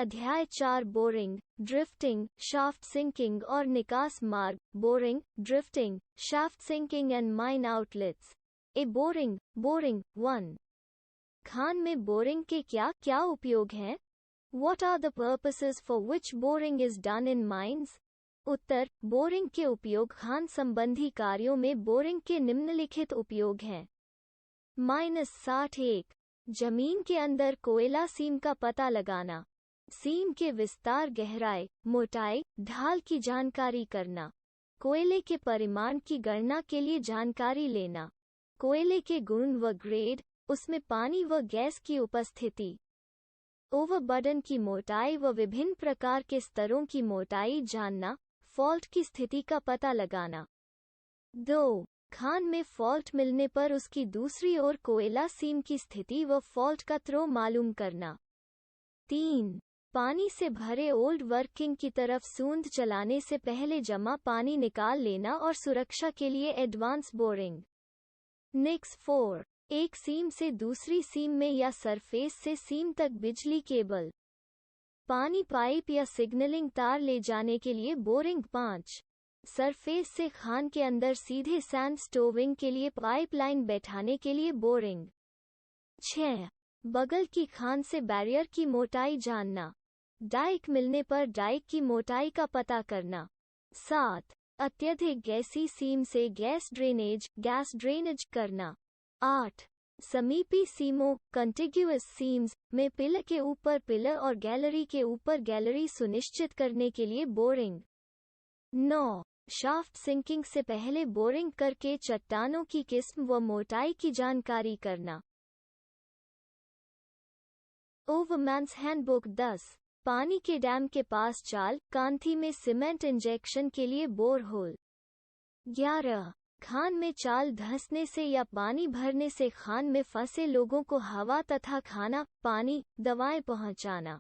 अध्याय 4 boring, drifting, shaft sinking और निकास मार्ग। Boring, drifting, shaft sinking and mine outlets. A boring. Boring 1। खान में बोरिंग के क्या क्या उपयोग हैं? What are the purposes for which boring is done in mines? Uttar, boring के उपयोग खान संबंधी कार्यों में बोरिंग के निम्नलिखित उपयोग हैं। -61 जमीन के अंदर कोयला सीम का पता लगाना, सीम के विस्तार, गहराई, मोटाई, ढाल की जानकारी करना, कोयले के परिमाण की गणना के लिए जानकारी लेना, कोयले के गुण व ग्रेड, उसमें पानी व गैस की उपस्थिति, ओवरबर्डन की मोटाई व विभिन्न प्रकार के स्तरों की मोटाई जानना, फॉल्ट की स्थिति का पता लगाना। 2. खान में फॉल्ट मिलने पर उसकी दूसरी ओर कोयला सीम की स्थिति व फॉल्ट का थ्रो मालूम करना। 3. पानी से भरे ओल्ड वर्किंग की तरफ सूंद चलाने से पहले जमा पानी निकाल लेना और सुरक्षा के लिए एडवांस बोरिंग। नेक्स्ट 4. एक सीम से दूसरी सीम में या सरफेस से सीम तक बिजली केबल, पानी पाइप या सिग्नलिंग तार ले जाने के लिए बोरिंग। 5. सरफेस से खान के अंदर सीधे सैंड स्टोविंग के लिए पाइपलाइन बैठाने के लिए बोरिंग। 6. बगल की खान से बैरियर की मोटाई जानना, डाइक मिलने पर डाइक की मोटाई का पता करना। 7. अत्यधिक गैसी सीम से गैस ड्रेनेज करना। 8. समीपी सीमों कंटिग्यूअस सीम्स में पिलर के ऊपर पिलर और गैलरी के ऊपर गैलरी सुनिश्चित करने के लिए बोरिंग। 9. शाफ्ट सिंकिंग से पहले बोरिंग करके चट्टानों की किस्म व मोटाई की जानकारी करना। ओवरमैन्स हैंडबुक 10. पानी के डैम के पास चाल, कांथी में सीमेंट इंजेक्शन के लिए बोर होल। 11. खान में चाल धंसने से या पानी भरने से खान में फंसे लोगों को हवा तथा खाना, पानी, दवाएं पहुंचाना,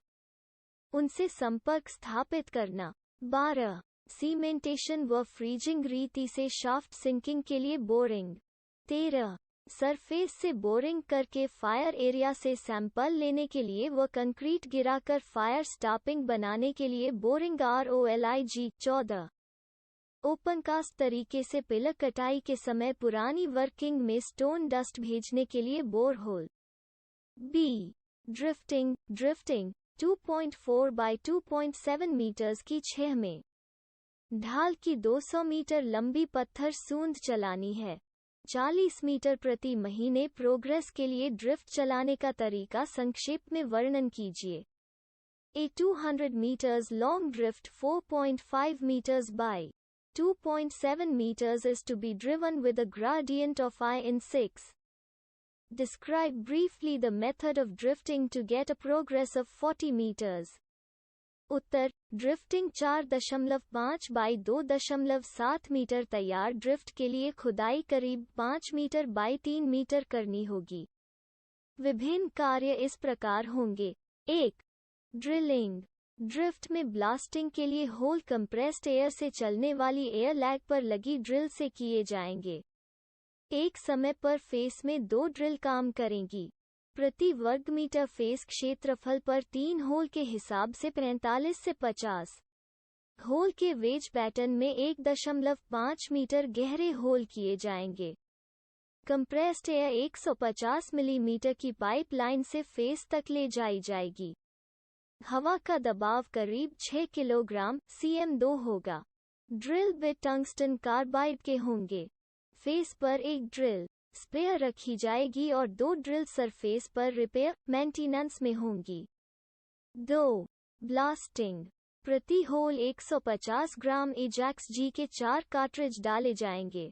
उनसे संपर्क स्थापित करना। 12. सीमेंटेशन व फ्रीजिंग रीति से शाफ्ट सिंकिंग के लिए बोरिंग। 13. सरफेस से बोरिंग करके फायर एरिया से सैंपल लेने के लिए व कंक्रीट गिराकर फायर स्टॉपिंग बनाने के लिए बोरिंग। ROLIG 14. ओपनकास्ट तरीके से पिलर कटाई के समय पुरानी वर्किंग में स्टोन डस्ट भेजने के लिए bore hole. B. Drifting 2.4 by 2.7 metres की 6 में ढाल की 200 मीटर लंबी पत्थर सूंद चलानी है। 40 मीटर प्रति महीने प्रोग्रेस के लिए ड्रिफ्ट चलाने का तरीका संक्षेप में वर्णन कीजिए। A 200 meters long drift 4.5 meters by 2.7 meters is to be driven with a gradient of I in 6. Describe briefly the method of drifting to get a progress of 40 meters. उत्तर, ड्रिफ्टिंग 4.5 by 2.7 मीटर तैयार drift के लिए खुदाई करीब 5 metre by 3 metre करनी होगी। विभिन्न कार्य इस प्रकार होंगे। 1. ड्रिलिंग। ड्रिफ्ट में ब्लास्टिंग के लिए होल कंप्रेस्ड एयर से चलने वाली एयर लैग पर लगी ड्रिल से किए जाएंगे। एक समय पर फेस में 2 ड्रिल काम करेंगी। प्रति वर्ग मीटर फेस क्षेत्रफल पर 3 होल के हिसाब से 45 से 50 होल के वेज पैटर्न में 1.5 मीटर गहरे होल किए जाएंगे। कंप्रेस्ड एयर 150 मिलीमीटर की पाइपलाइन से फेस तक ले जाई जाएगी। हवा का दबाव करीब 6 किलोग्राम cm2 होगा। ड्रिल बिट टंगस्टन कार्बाइड के होंगे। फेस पर एक ड्रिल स्पेयर रखी जाएगी और 2 ड्रिल सरफेस पर रिपेयर मेंटेनेंस में होंगी। 2. ब्लास्टिंग। प्रति होल 150 ग्राम एजैक्स जी के 4 कार्ट्रिज डाले जाएंगे।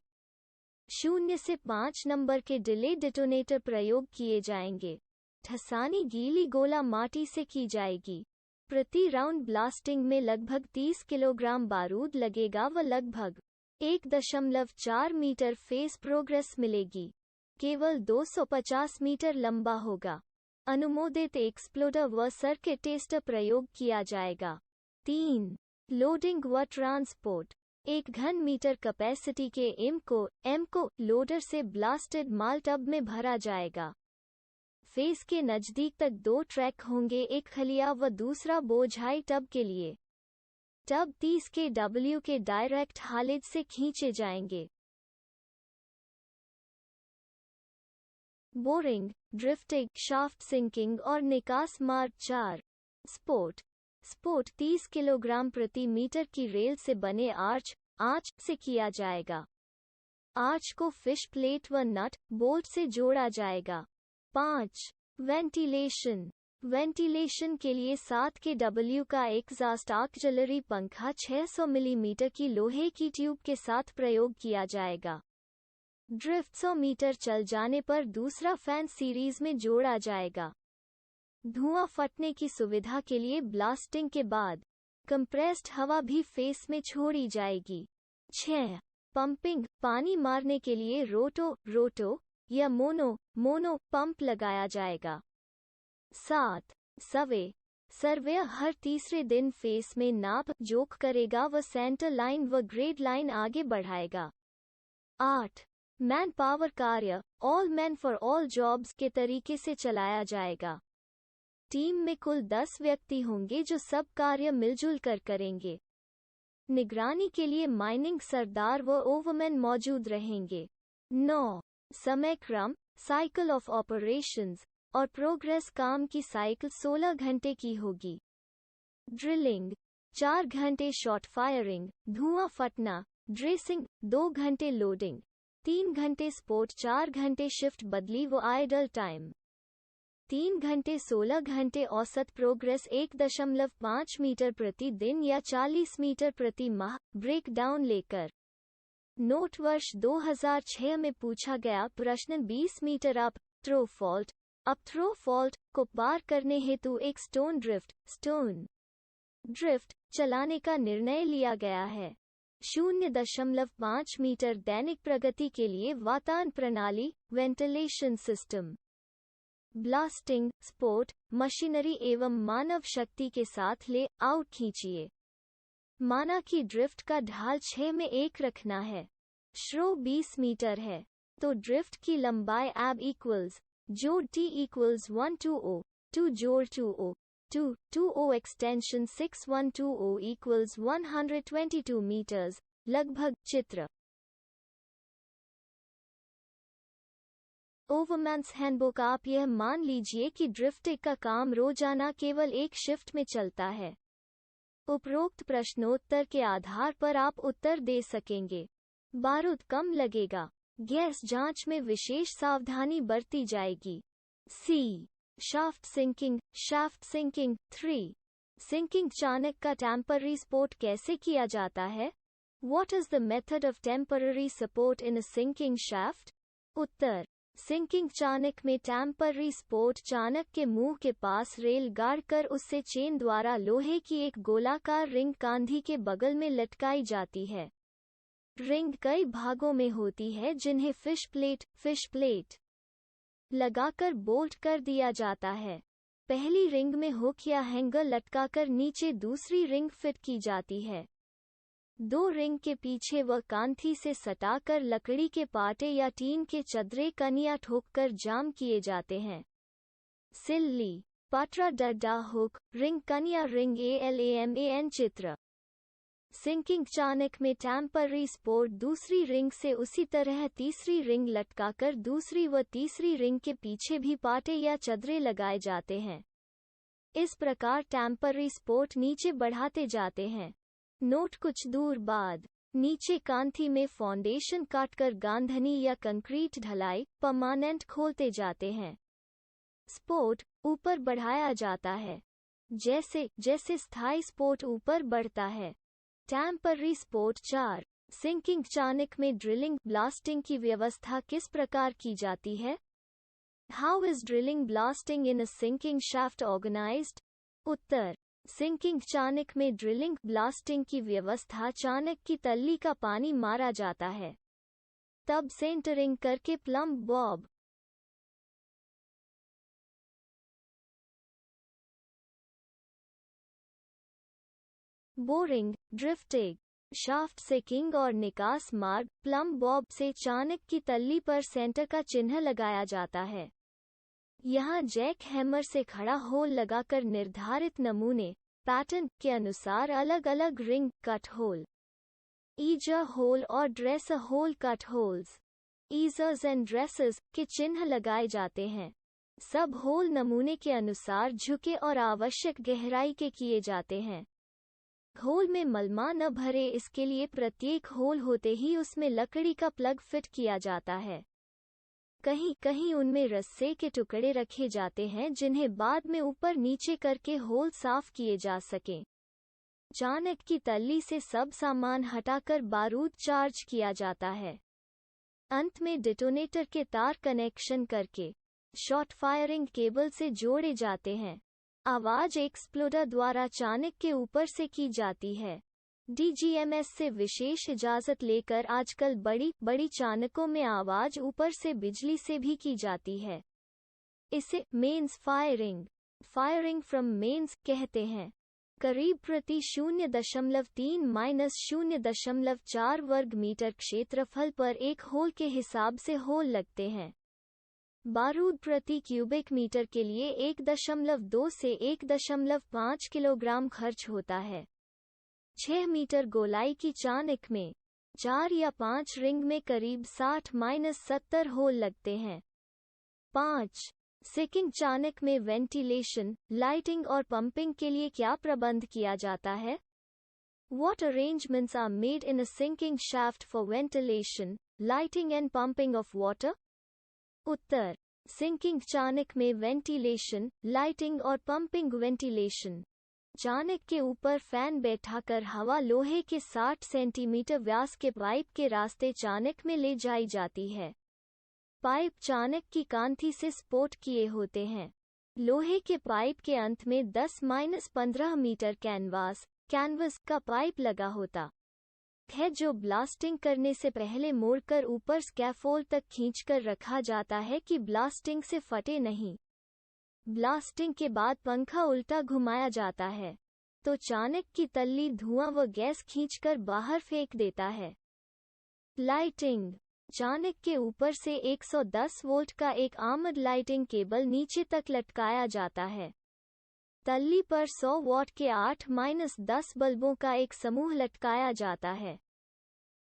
0 से 5 नंबर के डिले डिटोनेटर प्रयोग किए जाएंगे। ठसानी गीली गोला माटी से की जाएगी। प्रति राउंड ब्लास्टिंग में लगभग 30 किलोग्राम बारूद लगेगा व लगभग 1.4 मीटर फेस प्रोग्रेस मिलेगी। केवल 250 मीटर लंबा होगा। अनुमोदित एक्सप्लोडर व सर्किट टेस्टर प्रयोग किया जाएगा। 3. लोडिंग व ट्रांसपोर्ट। 1 घन मीटर कैपेसिटी के एम को लोडर से ब्लास्टेड माल टब में भरा जाएगा। फेस के नजदीक तक 2 ट्रैक होंगे, एक खलिया व दूसरा बोझाई टब के लिए। टब 30 kW के डायरेक्ट हालिज से खींचे जाएंगे। बोरिंग, ड्रिफ्टिंग, शाफ्ट सिंकिंग और निकास मार्ग 4। स्पोर्ट 30 किलोग्राम प्रति मीटर की रेल से बने आर्च से किया जाएगा। आर्च को फिश प्लेट व नट बोल्ट से जोड़ा जाएगा। 5. वेंटिलेशन के लिए 7 kW का एग्जॉस्ट ऑक्सिलरी पंखा 600 मिलीमीटर की लोहे की ट्यूब के साथ प्रयोग किया जाएगा। ड्रिफ्ट 100 मीटर चल जाने पर दूसरा फैन सीरीज में जोड़ा जाएगा। धुआं फटने की सुविधा के लिए ब्लास्टिंग के बाद कंप्रेस्ड हवा भी फेस में छोड़ी जाएगी। 6. पंपिंग, पानी मारने के लिए रोटो या मोनो पंप लगाया जाएगा। 7. सर्वेयर हर तीसरे दिन फेस में नाप जोख करेगा व सेंटर लाइन व ग्रेड लाइन आगे बढ़ाएगा। 8. मैन पावर कार्य, all man for all jobs के तरीके से चलाया जाएगा। टीम में कुल 10 व्यक्ति होंगे जो सब कार्य मिलजुल कर करेंगे। निगरानी के लिए माइनिंग सरदार व ओवरमैन मौजूद रहेंगे। 9. समय क्रम, साइकिल ऑफ ऑपरेशंस और प्रोग्रेस, काम की साइकिल 16 घंटे की होगी। ड्रिलिंग 4 घंटे, शॉट फायरिंग, धुआं फटना, ड्रेसिंग 2 घंटे, लोडिंग 3 घंटे, स्पोर्ट 4 घंटे, शिफ्ट बदली व आइडल टाइम 3 घंटे, 16 घंटे, औसत प्रोग्रेस 1.5 मीटर प्रति दिन या 40 मीटर प्रति माह। ब्रेक डाउन लेकर नोट, वर्ष 2006 में पूछा गया प्रश्न 20 मीटर अप थ्रो फॉल्ट को पार करने हेतु एक स्टोन ड्रिफ्ट चलाने का निर्णय लिया गया है। 0.5 मीटर दैनिक प्रगति के लिए वातायन प्रणाली, ventilation system. Blasting, sport, machinery एवं मानव शक्ति के साथ ले आउट खींचिए। माना कि ड्रिफ्ट का ढाल 6 में 1 रखना है। श्रो 20 मीटर है, तो ड्रिफ्ट की लंबाई एब इक्वल्स जोड़ t इक्वल्स 120, 2 जोड़ 20 एक्सटेंशन 6120 इक्वल्स 122 मीटर्स लगभग। चित्र ओवरमैन्स हैंडबुक। आप यह मान लीजिए कि ड्रिफ्टिंग का काम रोजाना केवल एक शिफ्ट में चलता है। उपरोक्त प्रश्नोत्तर के आधार पर आप उत्तर दे सकेंगे। बारूद कम लगेगा। गैस जांच में विशेष सावधानी बरती जाएगी। सी. Shaft sinking 3. सिंकिंग चाणक का टेम्पररी सपोर्ट कैसे किया जाता है? What is the method of temporary support in a sinking shaft? उत्तर, सिंकिंग चाणक में टेम्पररी सपोर्ट चाणक के मुंह के पास रेल गाड़ कर उससे चेन द्वारा लोहे की एक गोलाकार रिंग कांधी के बगल में लटकाई जाती है। रिंग कई भागों में होती है जिन्हें फिश प्लेट लगाकर बोल्ट कर दिया जाता है। पहली रिंग में हुक या हैंगर लटकाकर नीचे दूसरी रिंग फिट की जाती है। 2 रिंग के पीछे व कांथी से सटाकर लकड़ी के पाटे या टीन के चदरे कनिया ठोककर जाम किए जाते हैं। सिल्ली, पटरा, डड्डा, हुक, रिंग, कनिया, रिंग, ALAMAN। चित्र सिंकिंग चाणक में टेम्पररी सपोर्ट दूसरी रिंग से उसी तरह तीसरी रिंग लटकाकर दूसरी व तीसरी रिंग के पीछे भी पाटे या चदरे लगाए जाते हैं। इस प्रकार टेम्पररी सपोर्ट नीचे बढ़ाते जाते हैं। नोट, कुछ दूर बाद नीचे कांथी में फाउंडेशन काटकर गांधनी या कंक्रीट ढलाई परमानेंट खोलते जाते हैं। सपोर्ट ऊपर बढ़ाया जाता है जैसे जैसे स्थायी सपोर्ट ऊपर बढ़ता है। Temporary support 4. सिंकिंग चाणक में ड्रिलिंग ब्लास्टिंग की व्यवस्था किस प्रकार की जाती है? How is drilling blasting in a sinking shaft organised? उत्तर, सिंकिंग चाणक में ड्रिलिंग ब्लास्टिंग की व्यवस्था चाणक की तल्ली का पानी मारा जाता है, तब सेंटरिंग करके plumb bob boring, drifting, shaft sinking और निकास मार्ग प्लम्ब बॉब से चाणक की तल्ली पर सेंटर का चिन्ह लगाया जाता है। यहाँ जैक हैमर से खड़ा होल लगाकर निर्धारित नमूने पैटर्न के अनुसार अलग अलग ring cut hole, easer hole और dresser hole cut holes, easers and dressers के चिन्ह लगाए जाते हैं। सब होल नमूने के अनुसार झुके और आवश्यक गहराई के किए जाते हैं। होल में मलमा न भरे, इसके लिए प्रत्येक होल होते ही उसमें लकड़ी का प्लग फिट किया जाता है। कहीं कहीं उनमें रस्से के टुकड़े रखे जाते हैं जिन्हें बाद में ऊपर नीचे करके होल साफ किए जा सकें। चाणक की तल्ली से सब सामान हटाकर बारूद चार्ज किया जाता है। अंत में डिटोनेटर के तार कनेक्शन करके शॉर्ट फायरिंग केबल से जोड़े जाते हैं। आवाज एक्सप्लोडर द्वारा चाणक के ऊपर से की जाती है। डीजीएमएस से विशेष इजाजत लेकर आजकल बड़ी चाणकों में आवाज ऊपर से बिजली से भी की जाती है। इसे मेंस फायरिंग फ्रॉम मेंस कहते हैं। करीब प्रति 0.3-0.4 वर्ग मीटर क्षेत्रफल पर एक होल के हिसाब से होल लगते हैं। बारूद प्रति क्यूबिक मीटर के लिए 1.2 से 1.5 किलोग्राम खर्च होता है। 6 मीटर गोलाई की चाणक में 4 या 5 रिंग में करीब 60-70 होल लगते हैं। 5. सिंकिंग चाणक में वेंटिलेशन, लाइटिंग और पंपिंग के लिए क्या प्रबंध किया जाता है? What arrangements are made in a sinking shaft for ventilation, lighting and pumping of water? उत्तर: सिंकिंग चाणक में वेंटिलेशन, लाइटिंग और पंपिंग। वेंटिलेशन चाणक के ऊपर फैन बैठाकर हवा लोहे के 60 सेंटीमीटर व्यास के पाइप के रास्ते चाणक में ले जाई जाती है। पाइप चाणक की कांथी से स्पोर्ट किए होते हैं। लोहे के पाइप के अंत में 10-15 मीटर कैनवास का पाइप लगा होता है जो ब्लास्टिंग करने से पहले मोड़कर ऊपर स्कैफोल्ड तक खींचकर रखा जाता है कि ब्लास्टिंग से फटे नहीं। ब्लास्टिंग के बाद पंखा उल्टा घुमाया जाता है तो चाणक की तल्ली धुआं व गैस खींचकर बाहर फेंक देता है। लाइटिंग चाणक के ऊपर से 110 वोल्ट का एक आर्मर्ड लाइटिंग केबल नीचे तक लटकाया जाता है। तल्ली पर 100 वॉट के 8-10 बल्बों का एक समूह लटकाया जाता है।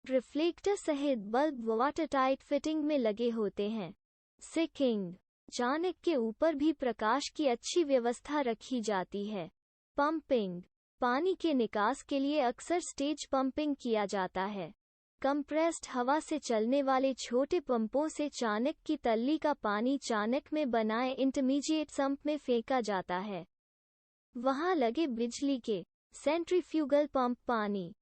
रिफ्लेक्टर सहित बल्ब वाटरटाइट फिटिंग में लगे होते हैं। सिंकिंग चाणक के ऊपर भी प्रकाश की अच्छी व्यवस्था रखी जाती है। पंपिंग पानी के निकास के लिए अक्सर स्टेज पंपिंग किया जाता है। कंप्रेस्ड हवा से चलने वाले छोटे पंपों से चाणक की तल्ली का पानी चाणक में बनाए इंटरमीडिएट सम्प में फेंका जाता है। वहां लगे बिजली के सेंट्रीफ्यूगल पंप पानी।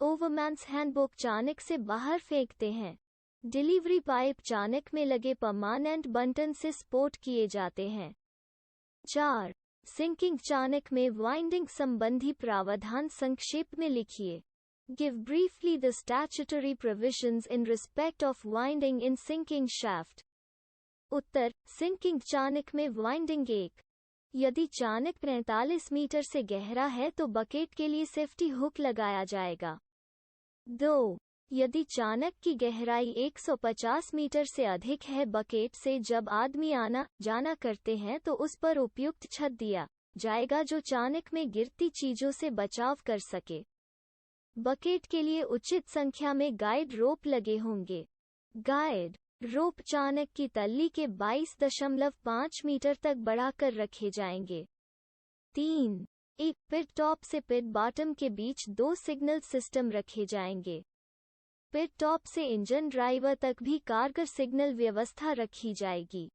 ओवरमैन्स हैंडबुक चाणक से बाहर फेंकते हैं। डिलीवरी पाइप चाणक में लगे परमानेंट बंटन से सपोर्ट किए जाते हैं। 4. सिंकिंग चाणक में वाइंडिंग संबंधी प्रावधान संक्षेप में लिखिए। Give briefly the statutory provisions in respect of winding in sinking shaft. उत्तर: सिंकिंग चाणक में वाइंडिंग 1. यदि चाणक 45 मीटर से गहरा है तो बकेट के लिए सेफ्टी हुक लगाया जाएगा। 2. यदि चाणक की गहराई 150 मीटर से अधिक है, बकेट से जब आदमी आना जाना करते हैं तो उस पर उपयुक्त छत दिया जाएगा जो चाणक में गिरती चीजों से बचाव कर सके। बकेट के लिए उचित संख्या में गाइड रोप लगे होंगे। गाइड रोप चाणक की तल्ली के 22.5 मीटर तक बढ़ाकर रखे जाएंगे। 3. एक पिट टॉप से पिट बॉटम के बीच 2 सिग्नल सिस्टम रखे जाएंगे। पिट टॉप से इंजन ड्राइवर तक भी कारगर सिग्नल व्यवस्था रखी जाएगी।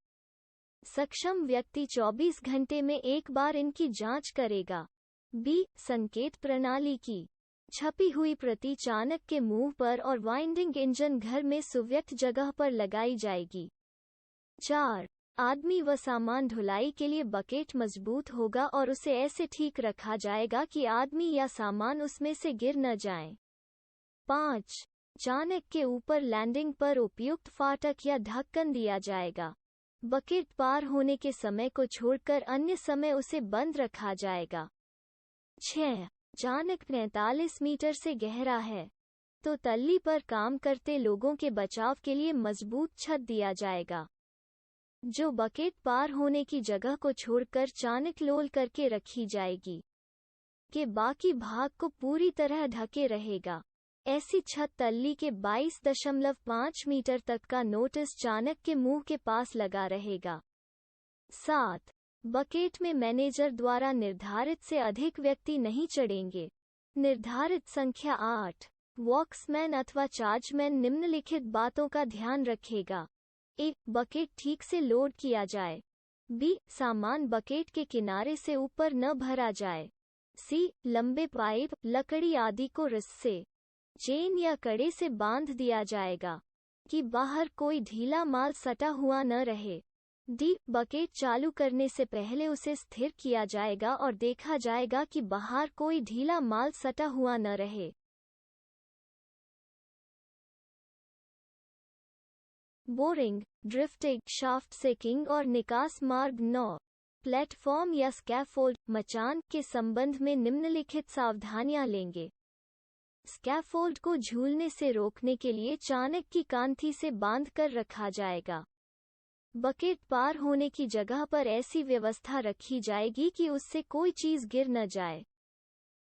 सक्षम व्यक्ति 24 घंटे में एक बार इनकी जांच करेगा। बी. संकेत प्रणाली की छपी हुई प्रति चाणक के मुंह पर और वाइंडिंग इंजन घर में सुव्यक्त जगह पर लगाई जाएगी। 4. आदमी व सामान ढुलाई के लिए बकेट मजबूत होगा और उसे ऐसे ठीक रखा जाएगा कि आदमी या सामान उसमें से गिर न जाएं। 5. चाणक के ऊपर लैंडिंग पर उपयुक्त फाटक या ढक्कन दिया जाएगा। बकेट पार होने के समय को छोड़कर अन्य समय उसे बंद रखा जाएगा। 6. चाणक 45 मीटर से गहरा है तो तल्ली पर काम करते लोगों के बचाव के लिए मजबूत छत दिया जाएगा, जो बकेट पार होने की जगह को छोड़कर चाणक्य करके रखी जाएगी के बाकी भाग को पूरी तरह ढके रहेगा। ऐसी छत तल्ली के 22.5 मीटर तक का नोटिस चाणक्य के मुंह के पास लगा रहेगा। 7. बकेट में मैनेजर द्वारा निर्धारित से अधिक व्यक्ति नहीं चढ़ेंगे। निर्धारित संख्या 8. वॉक्समैन अथवा चार्जमैन निम्नलिखित बातों का ध्यान रखेगा। ए. बकेट ठीक से लोड किया जाए। बी. सामान बकेट के किनारे से ऊपर न भरा जाए। सी. लंबे पाइप, लकड़ी आदि को रस्से, चेन या कड़े से बांध दिया जाएगा कि बाहर कोई ढीला माल सटा हुआ न रहे। डी. बकेट चालू करने से पहले उसे स्थिर किया जाएगा और देखा जाएगा कि बाहर कोई ढीला माल सटा हुआ न रहे। बोरिंग, ड्रिफ्टिंग, शाफ्ट सेकिंग और निकास मार्ग 9. प्लेटफॉर्म या स्कैफोल्ड, मचान के संबंध में निम्नलिखित सावधानियां लेंगे। स्कैफोल्ड को झूलने से रोकने के लिए चाणक्य की कांथी से बांध कर रखा जाएगा। बकेट पार होने की जगह पर ऐसी व्यवस्था रखी जाएगी कि उससे कोई चीज गिर न जाए।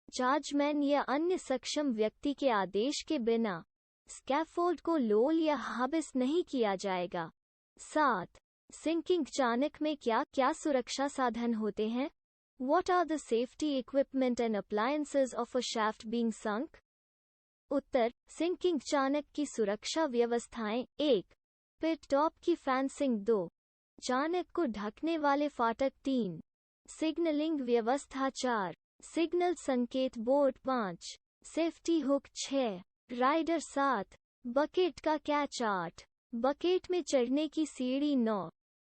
चार्जमैन या अन्य सक्षम व्यक्ति के आदेश के बिना स्कैफोल्ड को लोल या हाबिस नहीं किया जाएगा। 7. सिंकिंग चाणक्य में क्या क्या सुरक्षा साधन होते हैं? What are the safety equipment and appliances of a shaft being sunk? उत्तर, सिंकिंग चाणक्य की सुरक्षा व्यवस्थाएं। 1. पिट टॉप की फेंसिंग। 2. चाणक्य को ढकने वाले फाटक। 3. सिग्नलिंग व्यवस्था। 4. सिग्नल संकेत board. 5. Safety hook. 6. Rider. 7. Bucket का कैच। 8. बकेट में चढ़ने की सीढ़ी। 9.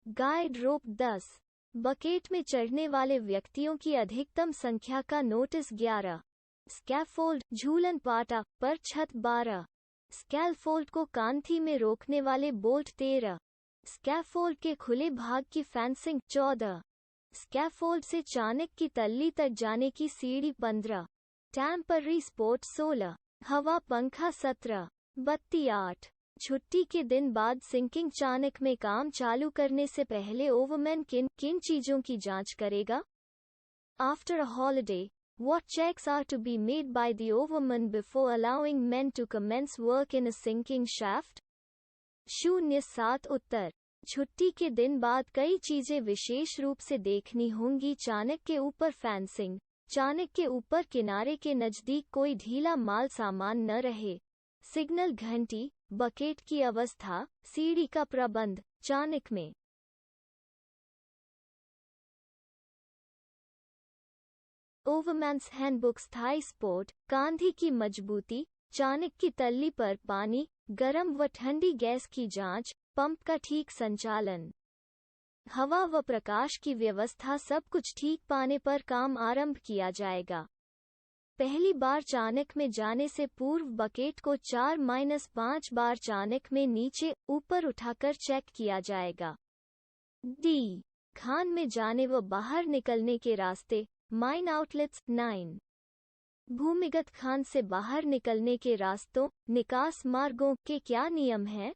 गाइड रोप। 10. बकेट में चढ़ने वाले व्यक्तियों की अधिकतम संख्या का नोटिस। 11. स्कैफोल्ड, झूलन पाटा पर छत। 12. स्कैफोल्ड को कांथी में रोकने वाले बोल्ट। 13. स्कैफोल्ड के खुले भाग की फेंसिंग। 14. स्कैफोल्ड से चाणक्य की तल्ली तक जाने की सीढ़ी। 15. Temporary support. 16. हवा पंखा। 17. बत्ती। 8. छुट्टी के दिन बाद सिंकिंग चाणक्य में काम चालू करने से पहले ओवरमैन किन किन चीजों की जांच करेगा? After a holiday, what checks are to be made by the overman before allowing men to commence work in a sinking shaft? 07. उत्तर, छुट्टी के दिन बाद कई चीजें विशेष रूप से देखनी होंगी। चाणक्य के ऊपर फेंसिंग, चाणक्य के ऊपर किनारे के नजदीक कोई ढीला माल सामान न रहे। सिग्नल घंटी, बकेट की अवस्था, सीढ़ी का प्रबंध। चाणक्य में ओवरमैन्स हैंडबुक। स्थायी स्पोर्ट, कांधी की मजबूती, चाणक्य की तल्ली पर पानी, गर्म व ठंडी गैस की जांच, पंप का ठीक संचालन, हवा व प्रकाश की व्यवस्था। सब कुछ ठीक पाने पर काम आरंभ किया जाएगा। पहली बार चाणक्य में जाने से पूर्व बकेट को 4-5 बार चाणक्य में नीचे ऊपर उठाकर चेक किया जाएगा। डी. खान में जाने व बाहर निकलने के रास्ते, माइन आउटलेट्स। 9. भूमिगत खान से बाहर निकलने के रास्तों, निकास मार्गों के क्या नियम हैं?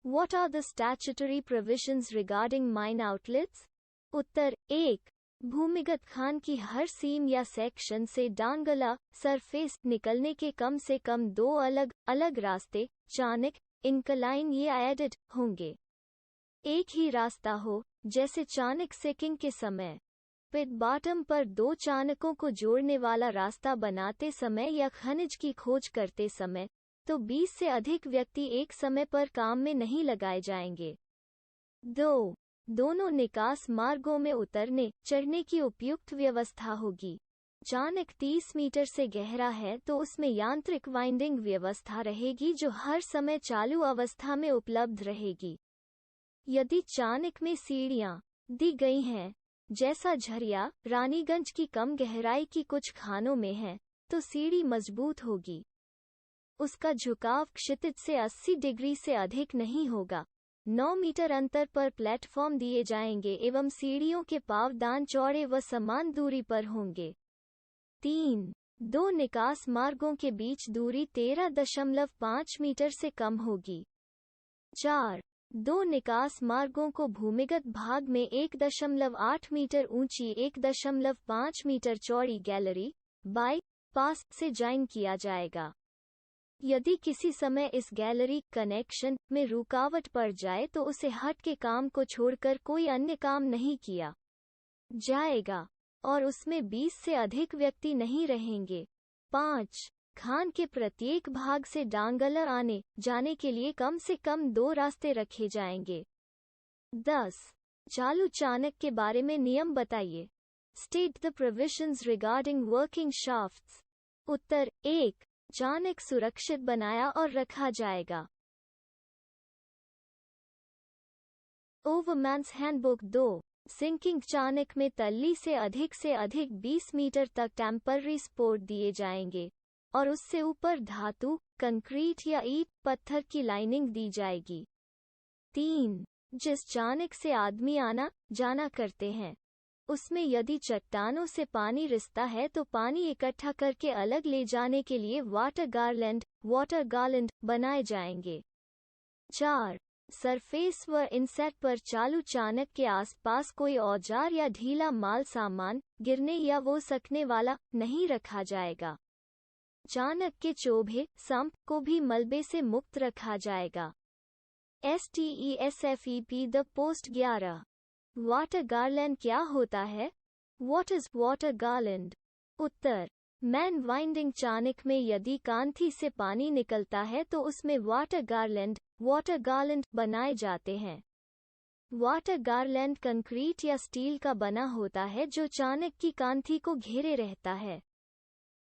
What are the statutory provisions regarding mine outlets? उत्तर 1. भूमिगत खान की हर सीम या सेक्शन से डांगला सरफेस निकलने के कम से कम 2 अलग अलग रास्ते, चाणक्य, इंक्लाइन या एडेड होंगे। एक ही रास्ता हो, जैसे चाणक्य सेकिंग के समय। पिट बॉटम पर 2 चाणकों को जोड़ने वाला रास्ता बनाते समय या खनिज की खोज करते समय, तो 20 से अधिक व्यक्ति एक समय पर काम में नहीं लगाए जाएंगे। 2. दोनों निकास मार्गों में उतरने चढ़ने की उपयुक्त व्यवस्था होगी। चाणक्य 30 मीटर से गहरा है तो उसमें यांत्रिक वाइंडिंग व्यवस्था रहेगी जो हर समय चालू अवस्था में उपलब्ध रहेगी। यदि चाणक्य में सीढ़ियां दी गई हैं, जैसा झरिया रानीगंज की कम गहराई की कुछ खानों में है, तो सीढ़ी मजबूत होगी। उसका झुकाव क्षितिज से 80 डिग्री से अधिक नहीं होगा। 9 मीटर अंतर पर प्लेटफॉर्म दिए जाएंगे एवं सीढ़ियों के पावदान चौड़े व समान दूरी पर होंगे। 3. दो निकास मार्गों के बीच दूरी 13.5 मीटर से कम होगी। 4. दो निकास मार्गों को भूमिगत भाग में 1.8 मीटर ऊंची 1.5 मीटर चौड़ी गैलरी बाई पास से ज्वाइन किया जाएगा। यदि किसी समय इस गैलरी कनेक्शन में रुकावट पड़ जाए तो उसे हट के काम को छोड़कर कोई अन्य काम नहीं किया जाएगा और उसमें 20 से अधिक व्यक्ति नहीं रहेंगे। 5. खान के प्रत्येक भाग से डांगलर आने जाने के लिए कम से कम 2 रास्ते रखे जाएंगे। 10. चालू चाणक के बारे में नियम बताइए। State the provisions regarding working shafts. उत्तर 1. चाणक सुरक्षित बनाया और रखा जाएगा। ओवरमैन्स हैंडबुक 2. सिंकिंग चाणक में तल्ली से अधिक 20 मीटर तक टेम्पररी सपोर्ट दिए जाएंगे और उससे ऊपर धातु, कंक्रीट या ईंट पत्थर की लाइनिंग दी जाएगी। 3. जिस चाणक से आदमी आना जाना करते हैं उसमें यदि चट्टानों से पानी रिसता है तो पानी इकट्ठा करके अलग ले जाने के लिए वाटर गार्लैंड बनाए जाएंगे। 4. सरफेस व इनसेट पर चालू चाणक के आसपास कोई औजार या ढीला माल सामान गिरने या वो सकने वाला नहीं रखा जाएगा। चाणक के चोभे संप को भी मलबे से मुक्त रखा जाएगा। STESFEP the post 11. Water garland क्या होता है? What is water garland? उत्तर मैन वाइंडिंग चाणक में यदि कांथी से पानी निकलता है तो उसमें वाटर गार्लैंड बनाए जाते हैं। वाटर गार्लैंड कंक्रीट या स्टील का बना होता है जो चाणक की कांथी को घेरे रहता है।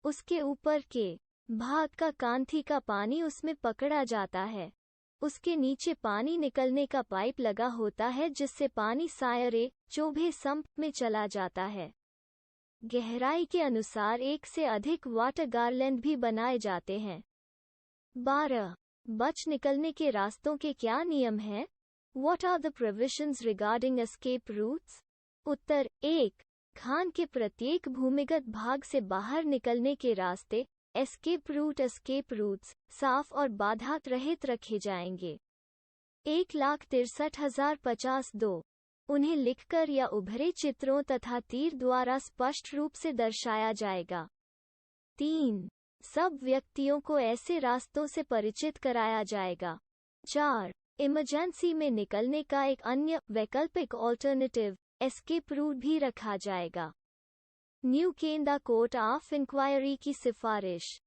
उसके ऊपर के भाग का कांथी का पानी उसमें पकड़ा जाता है। उसके नीचे पानी निकलने का पाइप लगा होता है जिससे पानी सायरे चोभे संप में चला जाता है। गहराई के अनुसार एक से अधिक वाटर गार्लैंड भी बनाए जाते हैं। 12. बच निकलने के रास्तों के क्या नियम हैं? What are the provisions regarding escape routes? उत्तर 1. खान के प्रत्येक भूमिगत भाग से बाहर निकलने के रास्ते एस्केप रूट्स साफ और बाधा रहित रखे जाएंगे। 1,63,050 2. उन्हें लिखकर या उभरे चित्रों तथा तीर द्वारा स्पष्ट रूप से दर्शाया जाएगा। 3. सब व्यक्तियों को ऐसे रास्तों से परिचित कराया जाएगा। 4. इमरजेंसी में निकलने का एक अन्य वैकल्पिक ऑल्टरनेटिव एस्केप रूट भी रखा जाएगा। न्यू केंदा कोर्ट ऑफ इंक्वायरी की सिफारिश